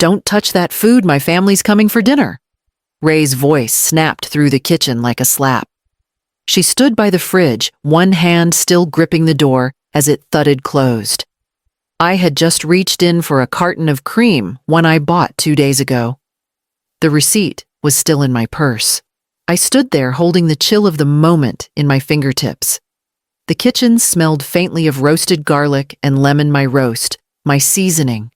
"Don't touch that food, my family's coming for dinner." Ray's voice snapped through the kitchen like a slap. She stood by the fridge, one hand still gripping the door as it thudded closed. I had just reached in for a carton of cream, one I bought 2 days ago. The receipt was still in my purse. I stood there holding the chill of the moment in my fingertips. The kitchen smelled faintly of roasted garlic and lemon my roast, my seasoning,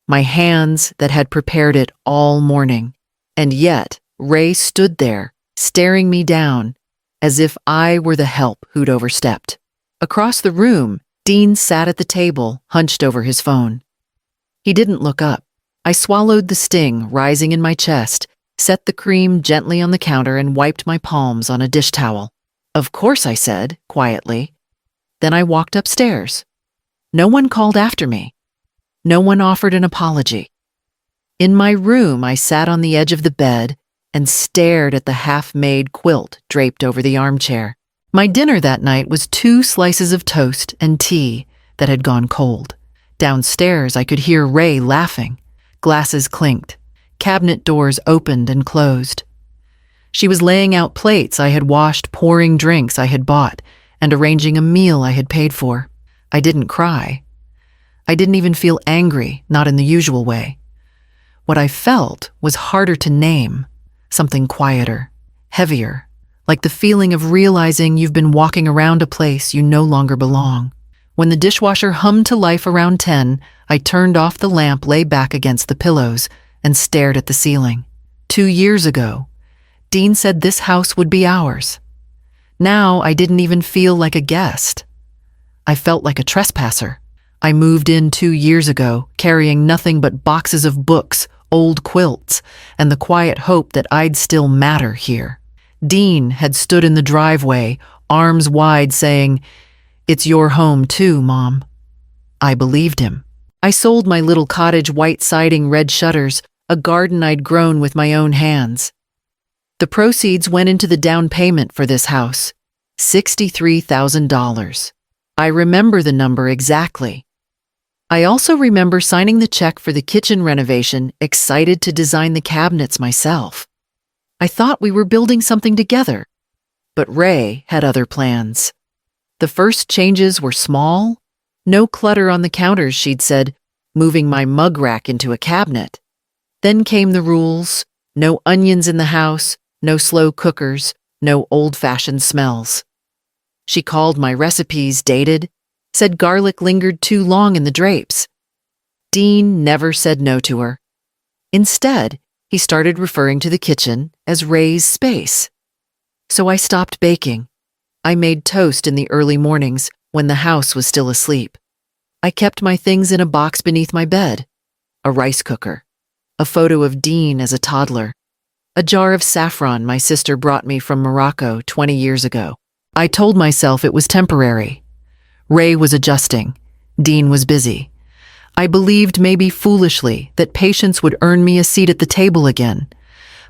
my hands that had prepared it all morning. And yet, Ray stood there, staring me down, as if I were the help who'd overstepped. Across the room, Dean sat at the table, hunched over his phone. He didn't look up. I swallowed the sting rising in my chest, set the cream gently on the counter, and wiped my palms on a dish towel. "Of course," I said, quietly. Then I walked upstairs. No one called after me. No one offered an apology. In my room, I sat on the edge of the bed and stared at the half-made quilt draped over the armchair. My dinner that night was 2 slices of toast and tea that had gone cold. Downstairs, I could hear Ray laughing. Glasses clinked. Cabinet doors opened and closed. She was laying out plates I had washed, pouring drinks I had bought, and arranging a meal I had paid for. I didn't cry. I didn't even feel angry, not in the usual way. What I felt was harder to name, something quieter, heavier, like the feeling of realizing you've been walking around a place you no longer belong. When the dishwasher hummed to life around 10, I turned off the lamp, lay back against the pillows, and stared at the ceiling. 2 years ago, Dean said this house would be ours. Now I didn't even feel like a guest. I felt like a trespasser. I moved in 2 years ago, carrying nothing but boxes of books, old quilts, and the quiet hope that I'd still matter here. Dean had stood in the driveway, arms wide, saying, "It's your home too, Mom." I believed him. I sold my little cottage, white siding, red shutters, a garden I'd grown with my own hands. The proceeds went into the down payment for this house, $63,000. I remember the number exactly. I also remember signing the check for the kitchen renovation, excited to design the cabinets myself. I thought we were building something together, but Ray had other plans. The first changes were small. No clutter on the counters, she'd said, moving my mug rack into a cabinet. Then came the rules: no onions in the house, no slow cookers, no old-fashioned smells. She called my recipes dated, said garlic lingered too long in the drapes. Dean never said no to her. Instead, he started referring to the kitchen as Ray's space. So I stopped baking. I made toast in the early mornings when the house was still asleep. I kept my things in a box beneath my bed: a rice cooker, a photo of Dean as a toddler, a jar of saffron my sister brought me from Morocco 20 years ago. I told myself it was temporary. Ray was adjusting. Dean was busy. I believed, maybe foolishly, that patience would earn me a seat at the table again.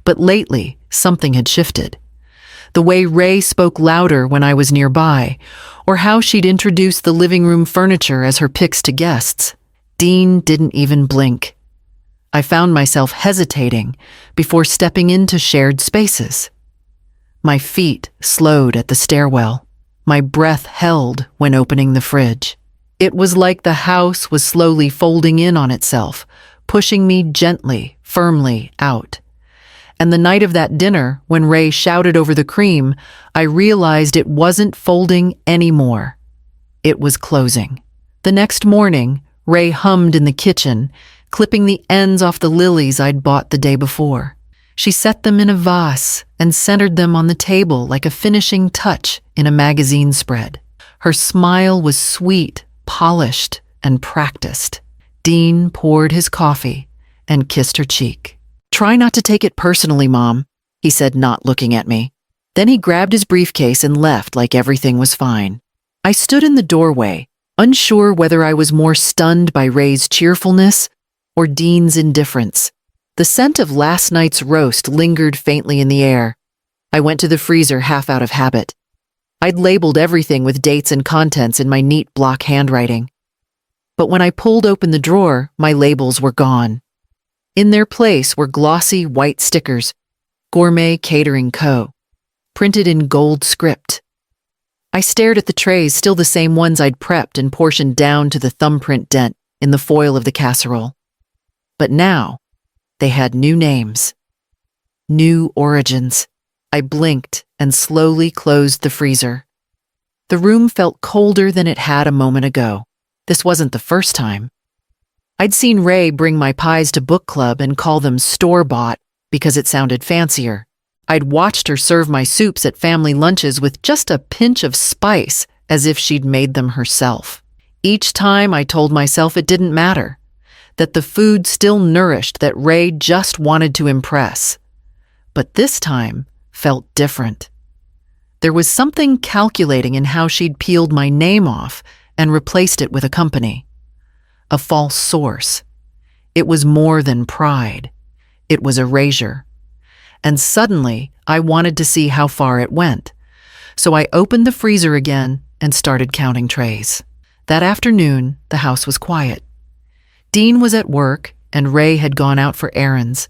But lately, something had shifted. The way Ray spoke louder when I was nearby, or how she'd introduce the living room furniture as her picks to guests. Dean didn't even blink. I found myself hesitating before stepping into shared spaces. My feet slowed at the stairwell. My breath held when opening the fridge. It was like the house was slowly folding in on itself, pushing me gently, firmly out. And the night of that dinner, when Ray shouted over the cream, I realized it wasn't folding anymore. It was closing. The next morning, Ray hummed in the kitchen, clipping the ends off the lilies I'd bought the day before. She set them in a vase and centered them on the table like a finishing touch in a magazine spread. Her smile was sweet, polished, and practiced. Dean poured his coffee and kissed her cheek. "Try not to take it personally, Mom," he said, not looking at me. Then he grabbed his briefcase and left like everything was fine. I stood in the doorway, unsure whether I was more stunned by Ray's cheerfulness or Dean's indifference. The scent of last night's roast lingered faintly in the air. I went to the freezer, half out of habit. I'd labeled everything with dates and contents in my neat block handwriting. But when I pulled open the drawer, my labels were gone. In their place were glossy white stickers, Gourmet Catering Co., printed in gold script. I stared at the trays, still the same ones I'd prepped and portioned down to the thumbprint dent in the foil of the casserole. But now, they had new names. New origins. I blinked and slowly closed the freezer. The room felt colder than it had a moment ago. This wasn't the first time. I'd seen Ray bring my pies to book club and call them store-bought because it sounded fancier. I'd watched her serve my soups at family lunches with just a pinch of spice, as if she'd made them herself. Each time I told myself it didn't matter, that the food still nourished, that Ray just wanted to impress. But this time felt different. There was something calculating in how she'd peeled my name off and replaced it with a company. A false source. It was more than pride. It was erasure. And suddenly, I wanted to see how far it went. So I opened the freezer again and started counting trays. That afternoon, the house was quiet. Dean was at work and Ray had gone out for errands,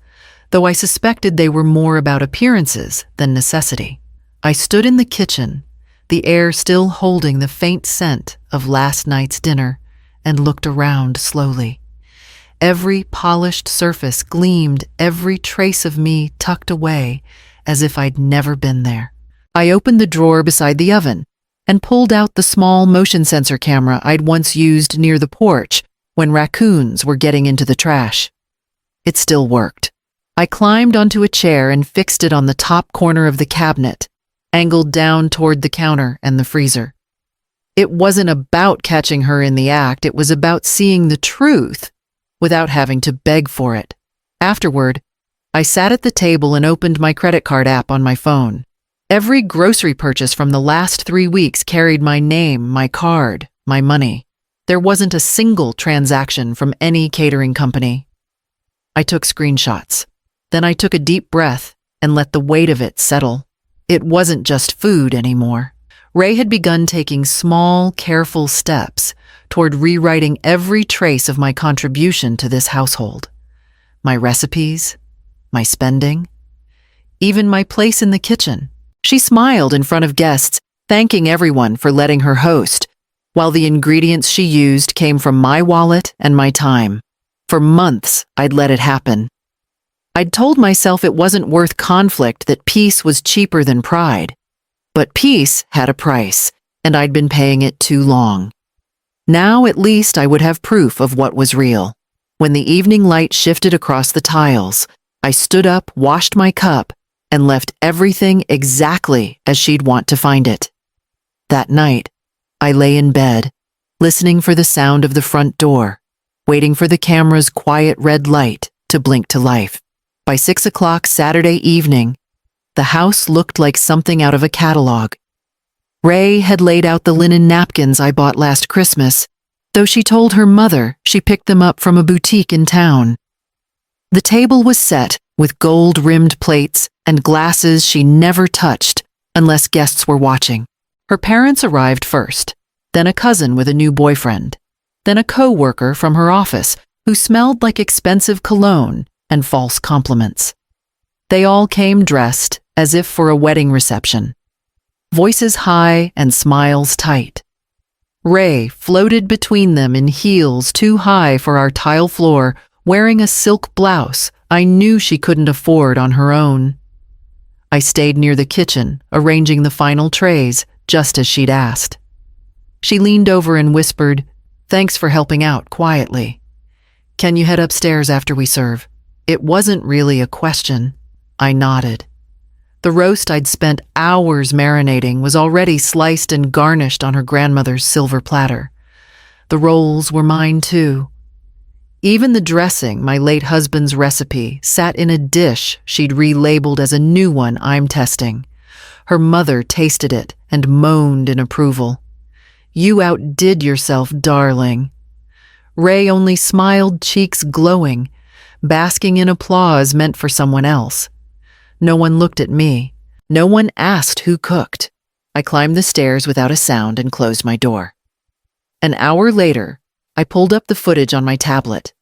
though I suspected they were more about appearances than necessity. I stood in the kitchen, the air still holding the faint scent of last night's dinner, and looked around slowly. Every polished surface gleamed, every trace of me tucked away, as if I'd never been there. I opened the drawer beside the oven and pulled out the small motion sensor camera I'd once used near the porch when raccoons were getting into the trash. It still worked. I climbed onto a chair and fixed it on the top corner of the cabinet, angled down toward the counter and the freezer. It wasn't about catching her in the act, it was about seeing the truth without having to beg for it. Afterward, I sat at the table and opened my credit card app on my phone. Every grocery purchase from the last 3 weeks carried my name, my card, my money. There wasn't a single transaction from any catering company. I took screenshots. Then I took a deep breath and let the weight of it settle. It wasn't just food anymore. Ray had begun taking small, careful steps toward rewriting every trace of my contribution to this household. My recipes, my spending, even my place in the kitchen. She smiled in front of guests, thanking everyone for letting her host, while the ingredients she used came from my wallet and my time. For months, I'd let it happen. I'd told myself it wasn't worth conflict, that peace was cheaper than pride. But peace had a price, and I'd been paying it too long. Now at least I would have proof of what was real. When the evening light shifted across the tiles, I stood up, washed my cup, and left everything exactly as she'd want to find it. That night, I lay in bed, listening for the sound of the front door, waiting for the camera's quiet red light to blink to life. By 6 o'clock Saturday evening, the house looked like something out of a catalog. Ray had laid out the linen napkins I bought last Christmas, though she told her mother she picked them up from a boutique in town. The table was set with gold-rimmed plates and glasses she never touched unless guests were watching. Her parents arrived first, then a cousin with a new boyfriend, then a co-worker from her office who smelled like expensive cologne and false compliments. They all came dressed as if for a wedding reception, voices high and smiles tight. Ray floated between them in heels too high for our tile floor, wearing a silk blouse I knew she couldn't afford on her own. I stayed near the kitchen, arranging the final trays, just as she'd asked. She leaned over and whispered, "Thanks for helping out," quietly. "Can you head upstairs after we serve?" It wasn't really a question. I nodded. The roast I'd spent hours marinating was already sliced and garnished on her grandmother's silver platter. The rolls were mine too. Even the dressing, my late husband's recipe, sat in a dish she'd relabeled as a new one I'm testing. Her mother tasted it and moaned in approval. "You outdid yourself, darling." Ray only smiled, cheeks glowing, basking in applause meant for someone else. No one looked at me. No one asked who cooked. I climbed the stairs without a sound and closed my door. An hour later, I pulled up the footage on my tablet.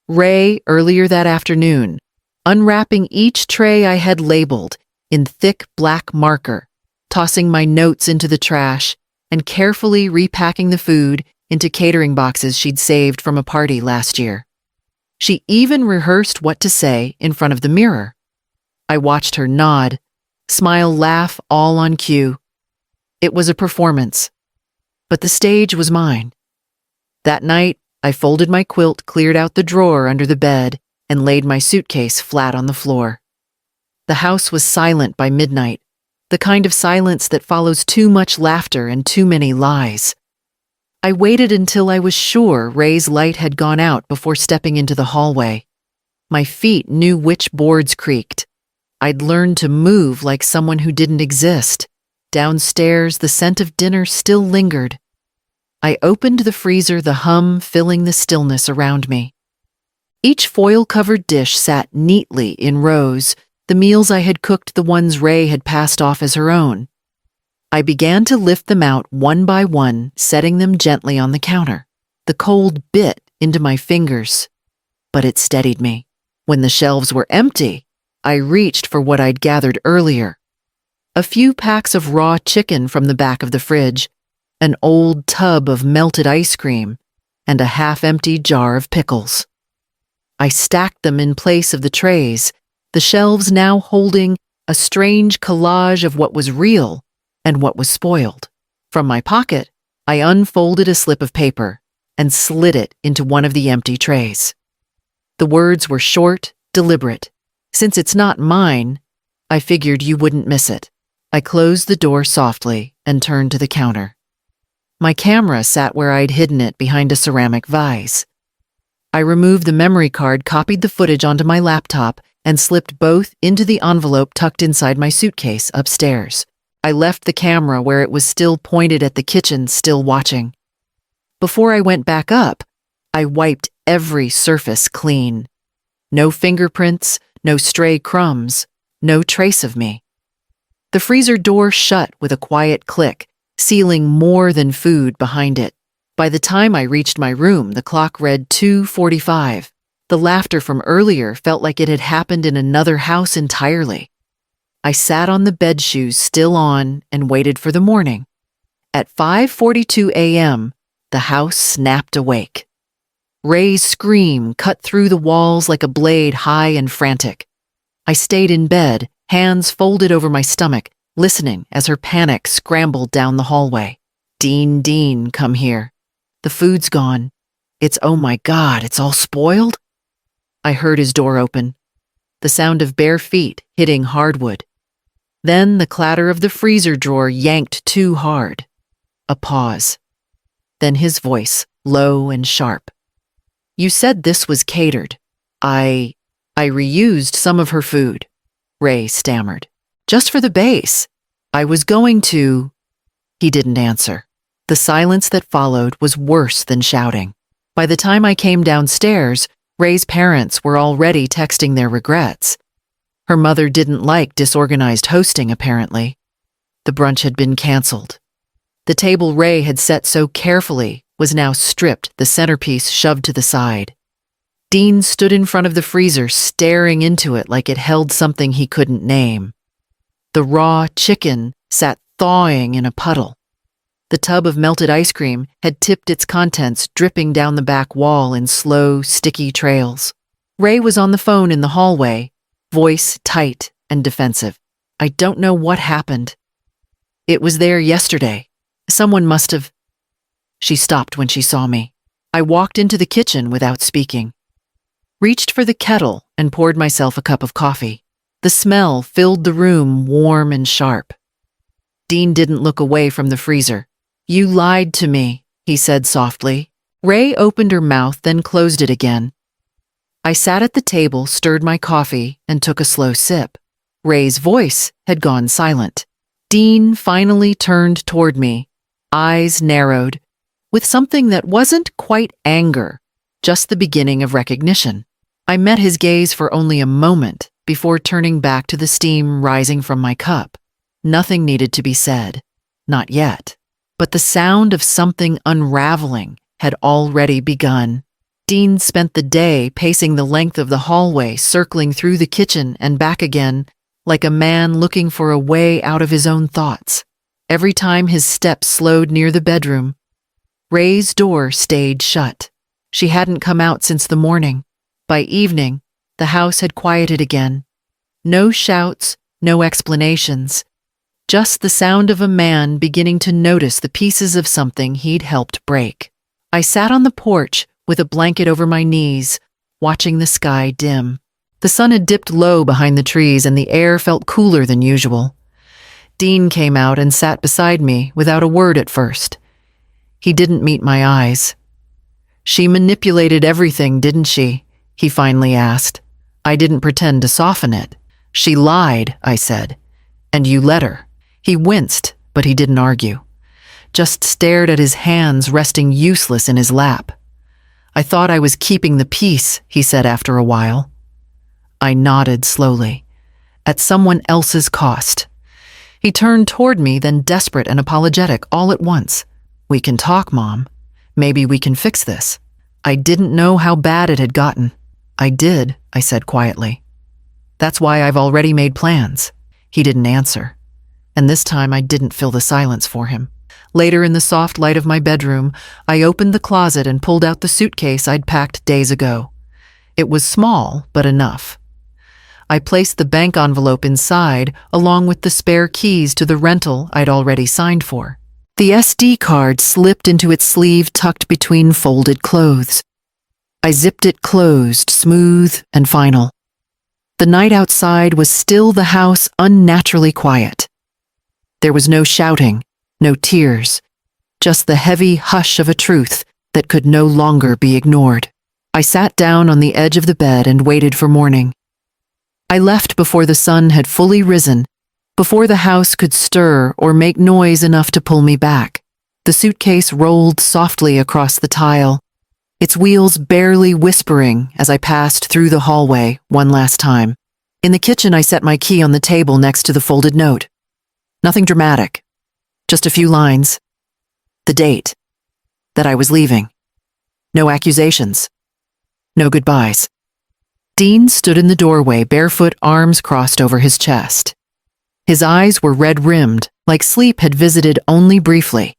Ray, earlier that afternoon, unwrapping each tray I had labeled in thick black marker, tossing my notes into the trash, and carefully repacking the food into catering boxes she'd saved from a party last year. She even rehearsed what to say in front of the mirror. I watched her nod, smile, laugh, all on cue. It was a performance, but the stage was mine. That night, I folded my quilt, cleared out the drawer under the bed, and laid my suitcase flat on the floor. The house was silent by midnight, the kind of silence that follows too much laughter and too many lies. I waited until I was sure Ray's light had gone out before stepping into the hallway. My feet knew which boards creaked. I'd learned to move like someone who didn't exist. Downstairs, the scent of dinner still lingered. I opened the freezer, the hum filling the stillness around me. Each foil-covered dish sat neatly in rows, the meals I had cooked, the ones Ray had passed off as her own. I began to lift them out one by one, setting them gently on the counter. The cold bit into my fingers, but it steadied me. When the shelves were empty, I reached for what I'd gathered earlier. A few packs of raw chicken from the back of the fridge, an old tub of melted ice cream, and a half-empty jar of pickles. I stacked them in place of the trays, the shelves now holding a strange collage of what was real and what was spoiled. From my pocket, I unfolded a slip of paper and slid it into one of the empty trays. The words were short, deliberate. Since it's not mine, I figured you wouldn't miss it. I closed the door softly and turned to the counter. My camera sat where I'd hidden it behind a ceramic vase. I removed the memory card, copied the footage onto my laptop, and slipped both into the envelope tucked inside my suitcase upstairs. I left the camera where it was still pointed at the kitchen, still watching. Before I went back up, I wiped every surface clean. No fingerprints, no stray crumbs, no trace of me. The freezer door shut with a quiet click, sealing more than food behind it. By the time I reached my room, the clock read 2:45. The laughter from earlier felt like it had happened in another house entirely. I sat on the bed, shoes still on, and waited for the morning. At 5:42 a.m., the house snapped awake. Ray's scream cut through the walls like a blade, high and frantic. I stayed in bed, hands folded over my stomach, listening as her panic scrambled down the hallway. Dean, come here. The food's gone. Oh my God, it's all spoiled? I heard his door open, the sound of bare feet hitting hardwood. Then the clatter of the freezer drawer yanked too hard. A pause. Then his voice, low and sharp. You said this was catered. I reused some of her food, Ray stammered. Just for the base. I was going to... He didn't answer. The silence that followed was worse than shouting. By the time I came downstairs, Ray's parents were already texting their regrets. Her mother didn't like disorganized hosting, apparently. The brunch had been canceled. The table Ray had set so carefully was now stripped, the centerpiece shoved to the side. Dean stood in front of the freezer, staring into it like it held something he couldn't name. The raw chicken sat thawing in a puddle. The tub of melted ice cream had tipped its contents, dripping down the back wall in slow, sticky trails. Ray was on the phone in the hallway, voice tight and defensive. I don't know what happened. It was there yesterday. Someone must have... She stopped when she saw me. I walked into the kitchen without speaking. Reached for the kettle and poured myself a cup of coffee. The smell filled the room, warm and sharp. Dean didn't look away from the freezer. You lied to me, he said softly. Ray opened her mouth, then closed it again. I sat at the table, stirred my coffee, and took a slow sip. Ray's voice had gone silent. Dean finally turned toward me, eyes narrowed, with something that wasn't quite anger, just the beginning of recognition. I met his gaze for only a moment before turning back to the steam rising from my cup. Nothing needed to be said. Not yet. But the sound of something unraveling had already begun. Dean spent the day pacing the length of the hallway, circling through the kitchen and back again, like a man looking for a way out of his own thoughts. Every time his steps slowed near the bedroom, Ray's door stayed shut. She hadn't come out since the morning. By evening, the house had quieted again. No shouts, no explanations. Just the sound of a man beginning to notice the pieces of something he'd helped break. I sat on the porch with a blanket over my knees, watching the sky dim. The sun had dipped low behind the trees and the air felt cooler than usual. Dean came out and sat beside me without a word at first. He didn't meet my eyes. "She manipulated everything, didn't she?" he finally asked. I didn't pretend to soften it. "She lied," I said. "And you let her." He winced, but he didn't argue. Just stared at his hands resting useless in his lap. "I thought I was keeping the peace," he said after a while. I nodded slowly. "At someone else's cost." He turned toward me, then desperate and apologetic all at once. "We can talk, Mom. Maybe we can fix this." I didn't know how bad it had gotten. "I did," I said quietly. "That's why I've already made plans." He didn't answer. And this time I didn't fill the silence for him. Later, in the soft light of my bedroom, I opened the closet and pulled out the suitcase I'd packed days ago. It was small, but enough. I placed the bank envelope inside, along with the spare keys to the rental I'd already signed for. The SD card slipped into its sleeve tucked between folded clothes. I zipped it closed, smooth and final. The night outside was still, the house unnaturally quiet. There was no shouting, no tears, just the heavy hush of a truth that could no longer be ignored. I sat down on the edge of the bed and waited for morning. I left before the sun had fully risen, before the house could stir or make noise enough to pull me back. The suitcase rolled softly across the tile, its wheels barely whispering as I passed through the hallway one last time. In the kitchen, I set my key on the table next to the folded note. Nothing dramatic, just a few lines. The date, that I was leaving. No accusations, no goodbyes. Dean stood in the doorway, barefoot, arms crossed over his chest. His eyes were red-rimmed, like sleep had visited only briefly.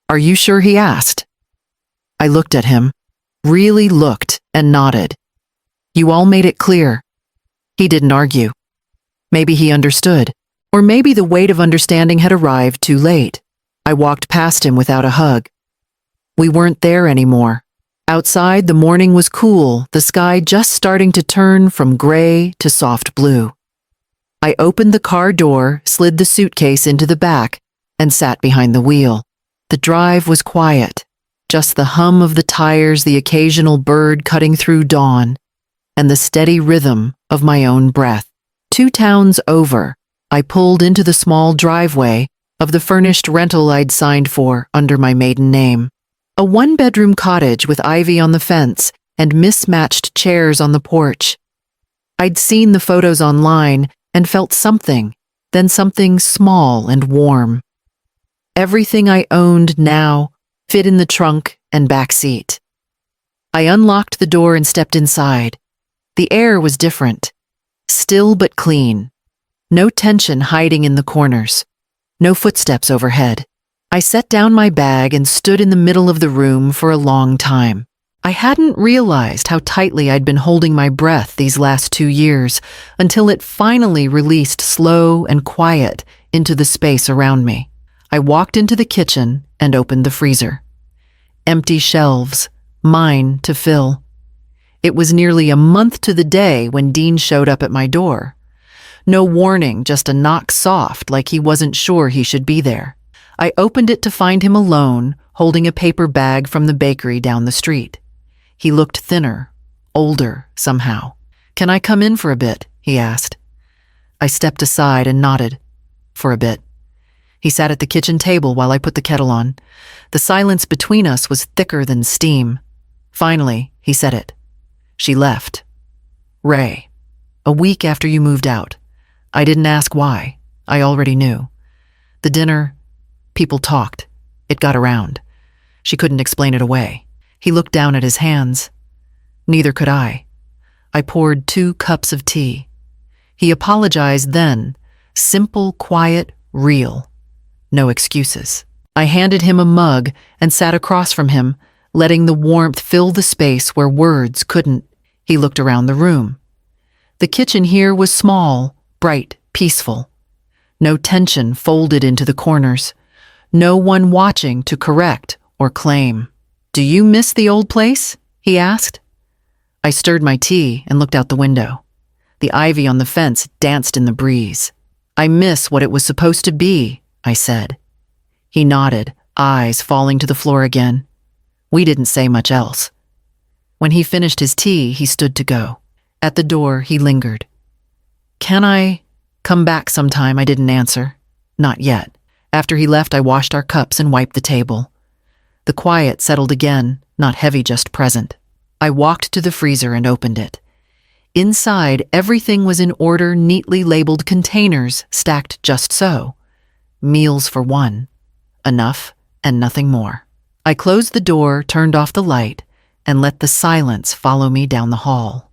"Are you sure?" he asked. I looked at him, really looked, and nodded. "You all made it clear." He didn't argue. Maybe he understood, or maybe the weight of understanding had arrived too late. I walked past him without a hug. We weren't there anymore. Outside, the morning was cool, the sky just starting to turn from gray to soft blue. I opened the car door, slid the suitcase into the back, and sat behind the wheel. The drive was quiet, just the hum of the tires, the occasional bird cutting through dawn, and the steady rhythm of my own breath. 2 towns over, I pulled into the small driveway of the furnished rental I'd signed for under my maiden name. A 1-bedroom cottage with ivy on the fence and mismatched chairs on the porch. I'd seen the photos online and felt something, then something small and warm. Everything I owned now fit in the trunk and back seat. I unlocked the door and stepped inside. The air was different, still but clean. No tension hiding in the corners, no footsteps overhead. I set down my bag and stood in the middle of the room for a long time. I hadn't realized how tightly I'd been holding my breath these last 2 years until it finally released slow and quiet into the space around me. I walked into the kitchen and opened the freezer. Empty shelves, mine to fill. It was nearly a month to the day when Dean showed up at my door. No warning, just a knock soft, like he wasn't sure he should be there. I opened it to find him alone, holding a paper bag from the bakery down the street. He looked thinner, older, somehow. "Can I come in for a bit?" he asked. I stepped aside and nodded. For a bit. He sat at the kitchen table while I put the kettle on. The silence between us was thicker than steam. Finally, he said it. "She left. Ray. A week after you moved out. I didn't ask why. I already knew. The dinner, people talked. It got around. She couldn't explain it away." He looked down at his hands. Neither could I. I poured 2 cups of tea. He apologized then. Simple, quiet, real. No excuses. I handed him a mug and sat across from him, letting the warmth fill the space where words couldn't. He looked around the room. The kitchen here was small, bright, peaceful. No tension folded into the corners. No one watching to correct or claim. "Do you miss the old place?" he asked. I stirred my tea and looked out the window. The ivy on the fence danced in the breeze. "I miss what it was supposed to be," I said. He nodded, eyes falling to the floor again. We didn't say much else. When he finished his tea, he stood to go. At the door, he lingered. "Can I come back sometime?" I didn't answer. Not yet. After he left, I washed our cups and wiped the table. The quiet settled again, not heavy, just present. I walked to the freezer and opened it. Inside, everything was in order, neatly labeled containers stacked just so. Meals for one. Enough and nothing more. I closed the door, turned off the light, and let the silence follow me down the hall.